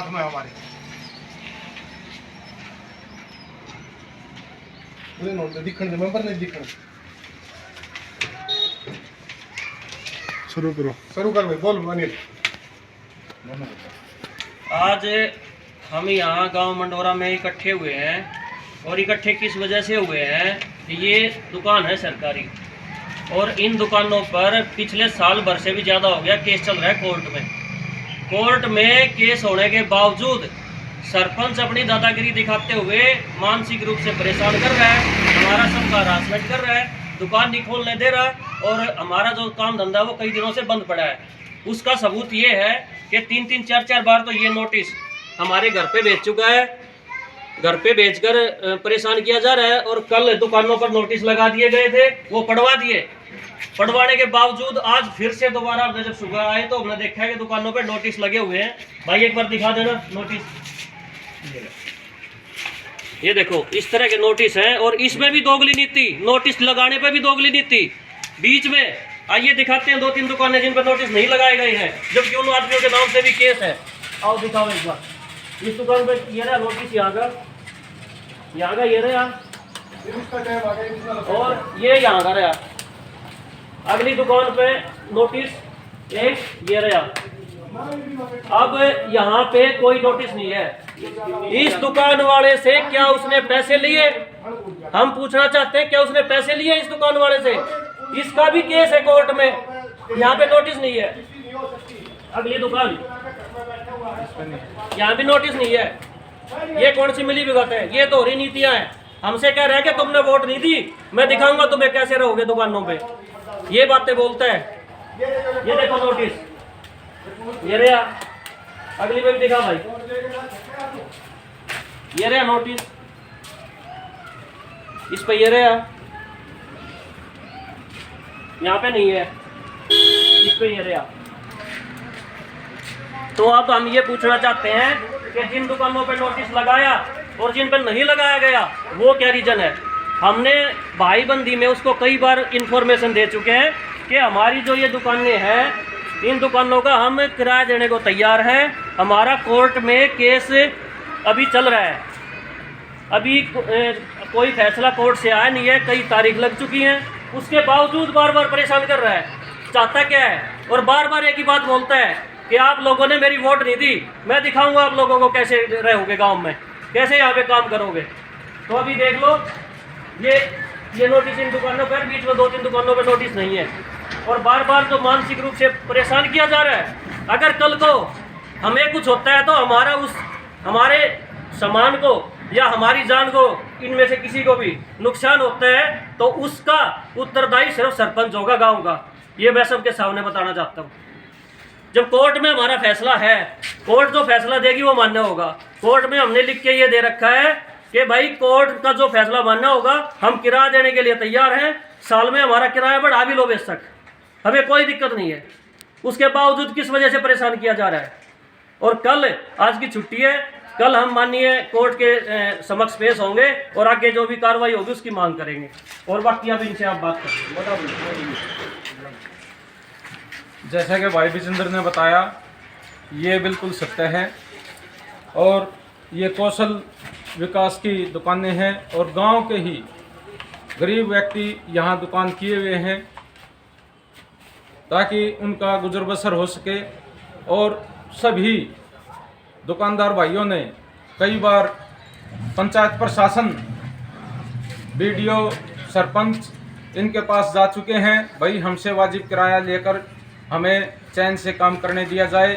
साथ में हमारे दिखण मेंबर नहीं दिखण शुरू कर भाई बोल अनिल। आज हम यहाँ गांव मंडोरा में इकट्ठे हुए हैं और इकट्ठे किस वजह से हुए हैं कि ये दुकान है सरकारी और इन दुकानों पर पिछले साल भर से भी ज़्यादा हो गया केस चल रहा है कोर्ट में। कोर्ट में केस होने के बावजूद सरपंच अपनी दादागिरी दिखाते हुए मानसिक रूप से परेशान कर रहा है, हमारा सबका हरासमेंट कर रहा है, दुकान नहीं खोलने दे रहा और हमारा जो काम धंधा वो कई दिनों से बंद पड़ा है। उसका सबूत ये है कि 3-3, 4-4 बार तो ये नोटिस हमारे घर पे भेज चुका है, घर पे भेजकर परेशान किया जा रहा है और कल दुकानों पर नोटिस लगा दिए गए थे, वो पढ़वा दिए। पढ़वाने के बावजूद आज फिर से दोबारा हमने जब सुबह आए तो हमने देखा है कि दुकानों पे नोटिस लगे हुए हैं। भाई एक बार दिखा देना नोटिस, ये देखो इस तरह के नोटिस हैं और इसमें भी दोगली नीति, नोटिस लगाने पे भी दोगली नीति। बीच में आइए दिखाते हैं 2-3 दुकानें जिन पर नोटिस नहीं लगाए गए हैं जबकि उन आदमियों के नाम से भी केस है। आओ दिखाओ एक बार। इस दुकान पे ये रहा नोटिस, यहाँ का ये रहा और ये यहाँ का रहा। अगली दुकान पे नोटिस एक ये रहा। अब यहाँ पे कोई नोटिस नहीं है। इस दुकान वाले से क्या उसने पैसे लिए? हम पूछना चाहते हैं क्या उसने पैसे लिए इस दुकान वाले से? इसका भी केस है कोर्ट में, यहाँ पे नोटिस नहीं है। अगली दुकान, यहाँ भी नोटिस नहीं है। ये कौन सी मिली भगत है? ये दोहरी नीतियां हैं। हमसे कह रहे हैं कि तुमने वोट नहीं दी, मैं दिखाऊंगा तुम्हें कैसे रहोगे दुकानों पे। ये बातें बोलते हैं। ये देखो नोटिस, ये रहा। अगली पे भी दिखा भाई, ये रहा नोटिस, इस पे ये रहा, यहाँ पे नहीं है, इस पे ये रहा। तो अब हम ये पूछना चाहते हैं कि जिन दुकानों पे नोटिस लगाया और जिन पे नहीं लगाया गया वो क्या रीजन है? हमने भाई बंदी में उसको कई बार इंफॉर्मेशन दे चुके हैं कि हमारी जो ये दुकानें हैं इन दुकानों का हम किराया देने को तैयार हैं। हमारा कोर्ट में केस अभी चल रहा है, अभी कोई फैसला कोर्ट से आया नहीं है, कई तारीख लग चुकी हैं। उसके बावजूद बार बार परेशान कर रहा है। चाहता क्या है? और बार बार एक ही बात बोलता है कि आप लोगों ने मेरी वोट नहीं दी, मैं दिखाऊंगा आप लोगों को कैसे रहोगे गांव में, कैसे यहाँ पे काम करोगे। तो अभी देख लो ये नोटिस इन दुकानों पर, बीच में 2-3 दुकानों पर नोटिस नहीं है और बार बार तो मानसिक रूप से परेशान किया जा रहा है। अगर कल को हमें कुछ होता है तो हमारे सामान को या हमारी जान को, इनमें से किसी को भी नुकसान होता है तो उसका उत्तरदायी सिर्फ सरपंच होगा गांव का। ये मैं सबके सामने बताना चाहता हूँ। जब कोर्ट में हमारा फैसला है, कोर्ट जो फैसला देगी वो मान्य होगा। कोर्ट में हमने लिख के ये दे रखा है कि भाई कोर्ट का जो फैसला मानना होगा, हम किराया देने के लिए तैयार हैं। साल में हमारा किराया बढ़ा भी लो बेशक, हमें कोई दिक्कत नहीं है। उसके बावजूद किस वजह से परेशान किया जा रहा है? और कल, आज की छुट्टी है, कल हम माननीय कोर्ट के समक्ष पेश होंगे और आगे जो भी कार्रवाई होगी उसकी मांग करेंगे। और बाकी अब इनसे आप बात करें। जैसा कि भाई विजेंद्र ने बताया, ये बिल्कुल सत्य है और ये कौशल विकास की दुकानें हैं और गांव के ही गरीब व्यक्ति यहाँ दुकान किए हुए हैं ताकि उनका गुजर बसर हो सके। और सभी दुकानदार भाइयों ने कई बार पंचायत प्रशासन, बीडीओ, सरपंच इनके पास जा चुके हैं, भाई हमसे वाजिब किराया लेकर हमें चैन से काम करने दिया जाए,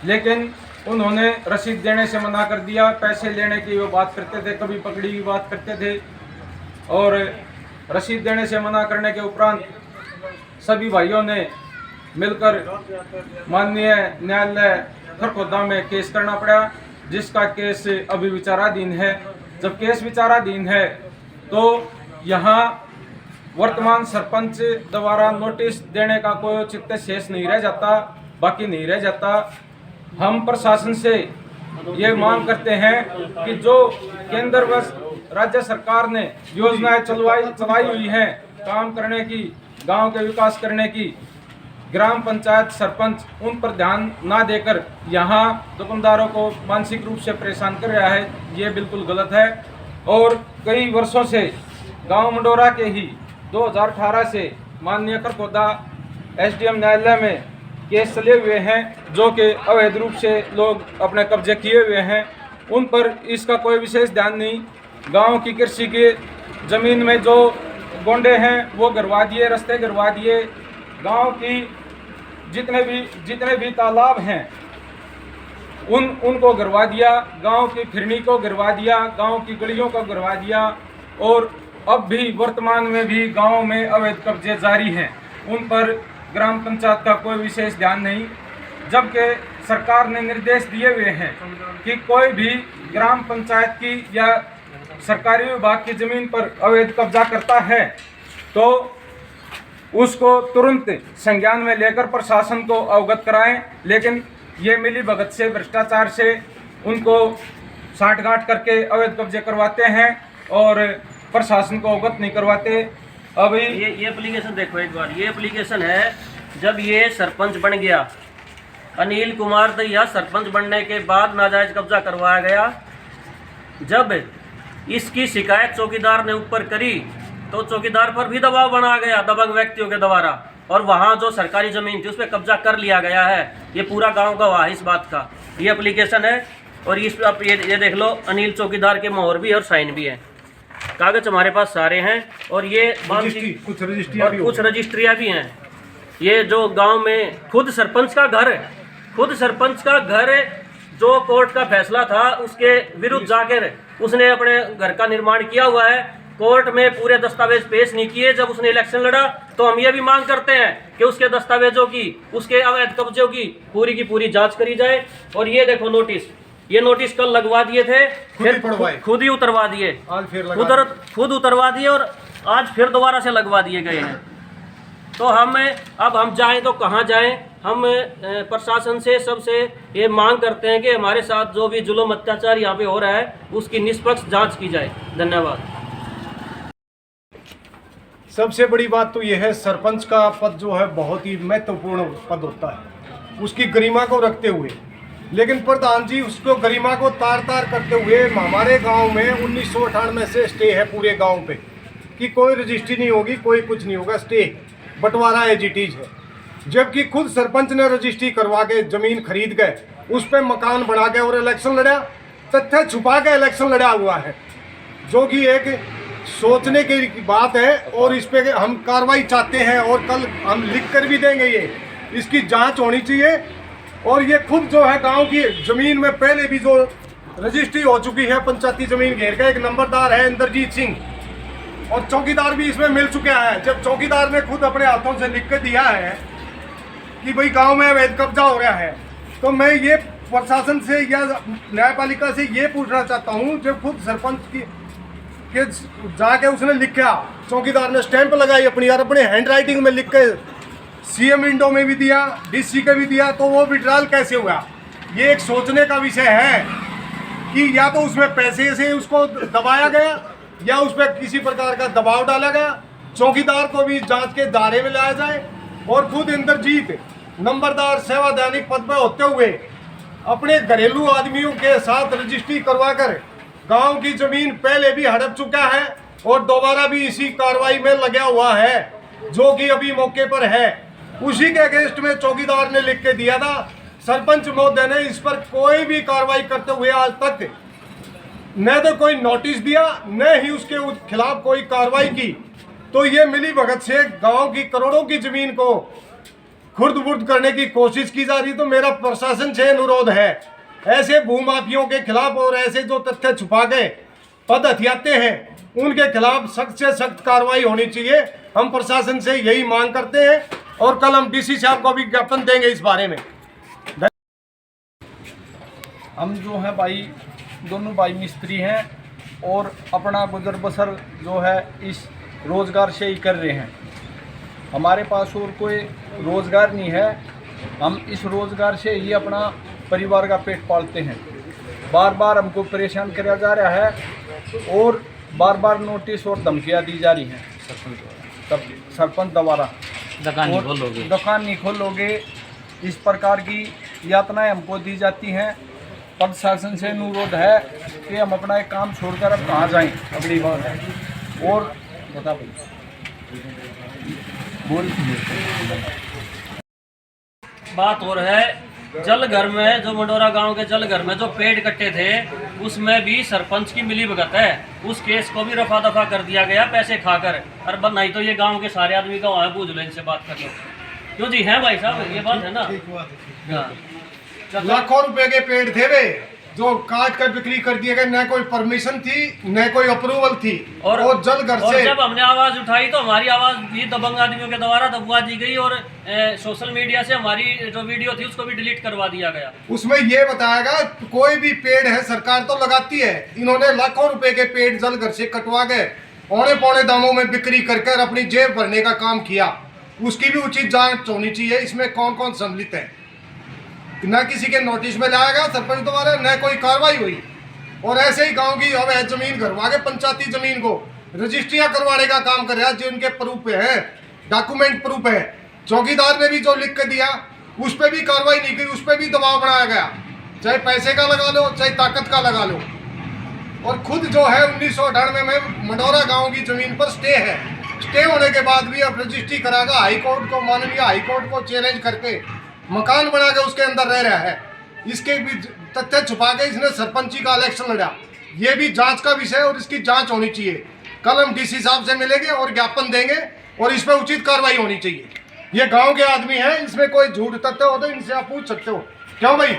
लेकिन उन्होंने रसीद देने से मना कर दिया। पैसे लेने की वो बात करते थे, कभी पकड़ी की बात करते थे और रसीद देने से मना करने के उपरांत सभी भाइयों ने मिलकर माननीय न्यायालय खरखोदा में केस करना पड़ा, जिसका केस अभी विचाराधीन है। जब केस विचाराधीन है तो यहाँ वर्तमान सरपंच द्वारा नोटिस देने का कोई औचित्य शेष नहीं रह जाता, बाकी नहीं रह जाता। हम प्रशासन से ये मांग करते हैं कि जो केंद्र व राज्य सरकार ने योजनाएं चलाई हुई हैं काम करने की, गांव के विकास करने की, ग्राम पंचायत सरपंच उन पर ध्यान ना देकर यहाँ दुकानदारों को मानसिक रूप से परेशान कर रहा है, ये बिल्कुल गलत है। और कई वर्षों से गांव मंडोरा के ही 2018 से माननीय करकोदा एसडीएम न्यायालय में केस चले हुए हैं, जो कि अवैध रूप से लोग अपने कब्जे किए हुए हैं, उन पर इसका कोई विशेष ध्यान नहीं। गांव की कृषि की ज़मीन में जो गोंडे हैं वो गिरवा दिए, रास्ते गिरवा दिए, गांव की जितने भी तालाब हैं उनको गिरवा दिया, गांव की फिरनी को गिरवा दिया, गांव की गलियों को गिरवा दिया। और अब भी वर्तमान में भी गांव में अवैध कब्जे जारी हैं, उन पर ग्राम पंचायत का कोई विशेष ध्यान नहीं। जबकि सरकार ने निर्देश दिए हुए हैं कि कोई भी ग्राम पंचायत की या सरकारी विभाग की ज़मीन पर अवैध कब्जा करता है तो उसको तुरंत संज्ञान में लेकर प्रशासन को अवगत कराएं। लेकिन ये मिली भगत से, भ्रष्टाचार से उनको साठगांठ करके अवैध कब्जे करवाते हैं और प्रशासन को अवगत नहीं करवाते। अभी ये एप्लीकेशन देखो एक बार, ये एप्लीकेशन है जब ये सरपंच बन गया, अनिल कुमार दहिया सरपंच बनने के बाद नाजायज कब्जा करवाया गया। जब इसकी शिकायत चौकीदार ने ऊपर करी तो चौकीदार पर भी दबाव बनाया गया दबंग व्यक्तियों के द्वारा, और वहाँ जो सरकारी ज़मीन थी उस पर कब्जा कर लिया गया है। ये पूरा गांव गवाह है इस बात का। ये एप्लीकेशन है और इस पर आप ये देख लो, अनिल चौकीदार के मोहर भी और साइन भी है, कागज हमारे पास सारे हैं। और ये कुछ रजिस्ट्रियाँ भी हैं। ये जो गांव में खुद सरपंच का घर जो कोर्ट का फैसला था उसके विरुद्ध जाकर उसने अपने घर का निर्माण किया हुआ है। कोर्ट में पूरे दस्तावेज पेश नहीं किए जब उसने इलेक्शन लड़ा। तो हम ये भी मांग करते हैं कि उसके दस्तावेजों की, उसके अवैध कब्जों की पूरी जांच करी जाए। और ये देखो नोटिस, ये नोटिस कल लगवा दिए थे, फिर खुद ही उतरवा दिए, खुद उतरवा दिए और आज फिर दोबारा से लगवा दिए गए हैं। तो हम जाएं तो कहाँ जाएं? हम प्रशासन से सबसे ये मांग करते हैं कि हमारे साथ जो भी जुल्म अत्याचार यहाँ पे हो रहा है उसकी निष्पक्ष जांच की जाए। धन्यवाद। सबसे बड़ी बात तो यह है, सरपंच का पद जो है बहुत ही महत्वपूर्ण पद होता है उसकी गरिमा को रखते हुए, लेकिन प्रधान जी उसको गरिमा को तार करते हुए हमारे गांव में 1998 से स्टे है पूरे गांव पे कि कोई रजिस्ट्री नहीं होगी, कोई कुछ नहीं होगा, स्टे बंटवारा एजिटीज है। जबकि खुद सरपंच ने रजिस्ट्री करवा के ज़मीन खरीद गए, उस पर मकान बना के और इलेक्शन लड़ा, तथ्य छुपा के इलेक्शन लड़ा हुआ है, जो कि एक सोचने की बात है। और इस पे हम कार्रवाई चाहते हैं और कल हम लिख कर भी देंगे, ये इसकी जांच होनी चाहिए। और ये खुद जो है गांव की ज़मीन में पहले भी जो रजिस्ट्री हो चुकी है पंचायती ज़मीन घेर का, एक नंबरदार है इंद्रजीत सिंह और चौकीदार भी इसमें मिल चुका है। जब चौकीदार ने खुद अपने हाथों से लिख कर दिया है कि भाई गांव में अवैध कब्जा हो रहा है, तो मैं ये प्रशासन से या न्यायपालिका से ये पूछना चाहता हूँ, जब खुद सरपंच की के जाके उसने लिखा, चौकीदार ने स्टैंप लगाई अपनी और अपने हैंड राइटिंग में लिख के सीएम विंडो में भी दिया, डीसी का भी दिया, तो वो विड्रॉल कैसे हुआ? ये एक सोचने का विषय है कि या तो उसमें पैसे से उसको दबाया गया या उस पर किसी प्रकार का दबाव डाला गया। चौकीदार को भी जांच के दायरे में लाया जाए। और खुद इंद्रजीत नंबरदार सेवादैनिक पद पर होते हुए अपने घरेलू आदमियों के साथ रजिस्ट्री करवाकर गांव की जमीन पहले भी हड़प चुका है और दोबारा भी इसी कार्रवाई में लगा हुआ है, जो कि अभी मौके पर है। उसी के अगेंस्ट में चौकीदार ने लिख के दिया था। सरपंच महोदय ने इस पर कोई भी कार्रवाई करते हुए आज तक न तो कोई नोटिस दिया, न ही उसके खिलाफ कोई कार्रवाई की। तो ये मिली भगत से गांव की करोड़ों की जमीन को खुर्द-बुर्द करने की कोशिश की जा रही। तो मेरा प्रशासन से अनुरोध है, ऐसे भूमाफियों के खिलाफ और ऐसे जो तथ्य छुपा के पद हथियाते हैं उनके खिलाफ सख्त से सख्त कार्रवाई होनी चाहिए। हम प्रशासन से यही मांग करते हैं और कल हम डीसी साहब को भी ज्ञापन देंगे इस बारे में। हम जो हैं भाई, दोनों भाई मिस्त्री हैं और अपना गुजर बसर जो है इस रोज़गार से ही कर रहे हैं। हमारे पास और कोई रोज़गार नहीं है। हम इस रोज़गार से ही अपना परिवार का पेट पालते हैं। बार बार हमको परेशान किया जा रहा है और बार बार नोटिस और धमकियाँ दी जा रही हैं सरपंच द्वारा। दुकान नहीं खोलोगे, इस प्रकार की यातनाएं हमको दी जाती हैं। प्रशासन से अनुरोध है कि हम अपना एक काम छोड़कर अब कहाँ जाएं, अगली बार है। और बता बोल बात और है, जल घर में जो मंडोरा गांव के जल घर में जो पेड़ कट्टे थे उसमें भी सरपंच की मिलीभगत है। उस केस को भी रफा दफा कर दिया गया पैसे खाकर। और नहीं तो ये गांव के सारे आदमी का वहाँ पूछ लो, इनसे बात कर लो। क्यों जी, है भाई साहब, ये बात है ना। हाँ। लाखों रुपए के पेड़ थे वे जो काट कर बिक्री कर दिए गए, न कोई परमिशन थी न कोई अप्रूवल थी। और जल घर और से जब हमने आवाज उठाई तो हमारी आवाज भी दबंग आदमियों के द्वारा दबवा दी गई और सोशल मीडिया से हमारी जो वीडियो थी उसको भी डिलीट करवा दिया गया। उसमें ये बताया गया कोई भी पेड़ है सरकार तो लगाती है। इन्होंने लाखों रुपए के पेड़ जल घर से कटवा गए, औने पौने दामों में बिक्री करके अपनी जेब भरने का काम किया। उसकी भी उचित जांच होनी चाहिए, इसमें कौन कौन सम्मिलित है। न किसी के नोटिस में लाया गया सरपंच द्वारा, न कोई कार्रवाई हुई। और ऐसे ही गांव की अवैध जमीन घरवा के पंचायती जमीन को रजिस्ट्रियां करवाने का काम कर रहा है, जो उनके प्रूफ है, डॉक्यूमेंट प्रूफ है। चौकीदार ने भी जो लिख के दिया उस पर भी कार्रवाई नहीं की, उस पर भी दबाव बनाया गया, चाहे पैसे का लगा लो चाहे ताकत का लगा लो। और खुद जो है 1998 में मंडोरा गांव की जमीन पर स्टे है। स्टे होने के बाद भी अब रजिस्ट्री कराकर हाईकोर्ट को, माननीय हाईकोर्ट को चैलेंज करके मकान बना के उसके अंदर रह रहा है। इसके भी तथ्य छुपा के इसने सरपंची का इलेक्शन लड़ा। ये भी जांच का विषय और इसकी जांच होनी चाहिए। कल हम डीसी साहब से मिलेंगे और ज्ञापन देंगे और इस पर उचित कार्रवाई होनी चाहिए। ये गांव के आदमी हैं, इसमें कोई झूठ तथ्य हो तो इनसे आप पूछ सकते हो। क्यों भाई,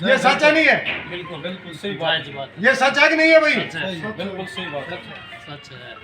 ये सच है नहीं है? बिल्कुल बिल्कुल सही बात। ये सच है कि नहीं है भाई? बिल्कुल सही बात है। सच है।